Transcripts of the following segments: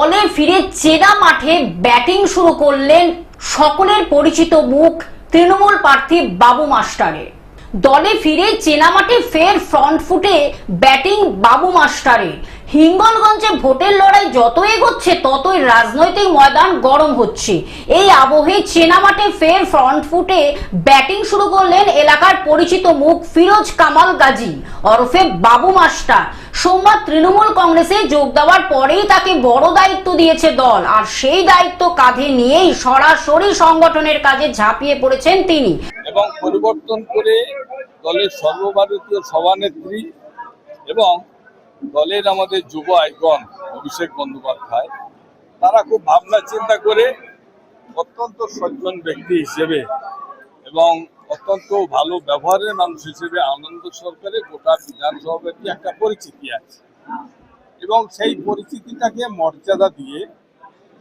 দলে ফিরে চেনা মাঠে ব্যাটিং শুরু করলেন সকলের পরিচিত মুখ তৃণমূল প্রার্থী বাবু মাস্টারের। দলে ফিরে চেনা মাঠে ফের ফ্রন্ট ফুটে ব্যাটিং বাবু মাস্টারের। হিঙ্গলগঞ্জে ভোটের লড়াই যত এগোচ্ছে ততই রাজনৈতিক ময়দান গরম হচ্ছে। এই আবহে চেনা মাঠে ফের ফ্রন্ট ফুটে ব্যাটিং শুরু করলেন এলাকার পরিচিত মুখ ফিরোজ কামাল গাজী ওরফে বাবু মাস্টার। সোমবার তৃণমূল কংগ্রেসে যোগ দেওয়ার পরেই তাকে বড় দায়িত্ব দিয়েছে দল, আর সেই দায়িত্ব কাঁধে নিয়েই সরাসরি সংগঠনের কাজে ঝাঁপিয়ে পড়েছেন তিনি। এবং পরিবর্তন করে দলের সর্বভারতীয় সভানেত্রী এবং দলের আমাদের যুব আইকন অভিষেক বন্দ্যোপাধ্যায় তারা খুব ভাবনা চিন্তা করে অত্যন্ত সজ্জন ব্যক্তি হিসেবে এবং অত্যন্ত ভালো ব্যবহারের মানুষ হিসেবে আনন্দ সরকারের গোটা বিধানসভার একটা পরিচিতি আছে এবং সেই পরিচিতিটাকে মর্যাদা দিয়ে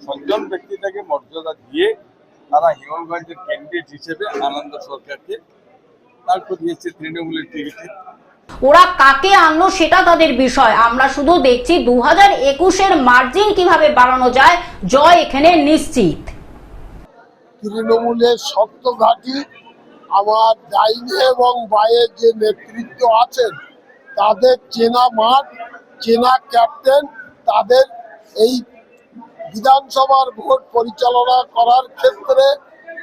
সজ্জন ব্যক্তিটাকে মর্যাদা দিয়ে তারা হিঙ্গলগঞ্জের ক্যান্ডিডেট হিসেবে আনন্দ সরকারকে তারপর দিয়েছে তৃণমূলের টিকিটে। ওরা কাকে আনলো সেটা তাদের বিষয়, আমরা শুধু দেখছি 2021-এর মার্জিন কিভাবে বাড়ানো যায়। জয় এখানে নিশ্চিত। তৃণমূলের শক্ত ঘাঁটি আমার ডাইনে এবং বায়ে যে নেতৃত্ব আছেন তাদের চেনা মাঠ, চেনা ক্যাপ্টেন, তাদের এই বিধানসভার ভোট পরিচালনা করার ক্ষেত্রে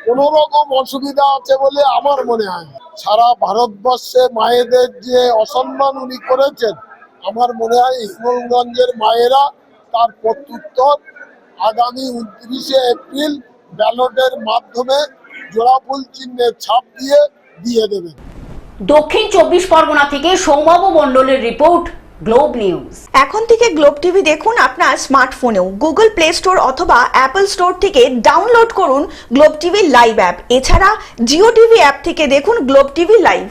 কোনো রকম অসুবিধা আছে বলে আমার মনে হয়। সারা ভারতবর্ষে মায়েদের যে অসম্মান উনি করেছেন, আমার মনে হয় হিঙ্গলগঞ্জের মায়েরা তার প্রত্যুত্তর আগামী 29শে এপ্রিল ব্যালটের মাধ্যমে জোড়াফুল চিহ্নের ছাপ দিয়ে দেবে। দক্ষিণ 24 পরগনা থেকে সৌম্যবাবু মণ্ডলের রিপোর্ট, গ্লোব নিউজ। এখন থেকে গ্লোব টিভি দেখুন আপনার স্মার্টফোনেও। গুগল প্লে স্টোর অথবা অ্যাপল স্টোর থেকে ডাউনলোড করুন গ্লোব টিভি লাইভ অ্যাপ। এছাড়া জিও টিভি অ্যাপ থেকে দেখুন গ্লোব টিভি লাইভ।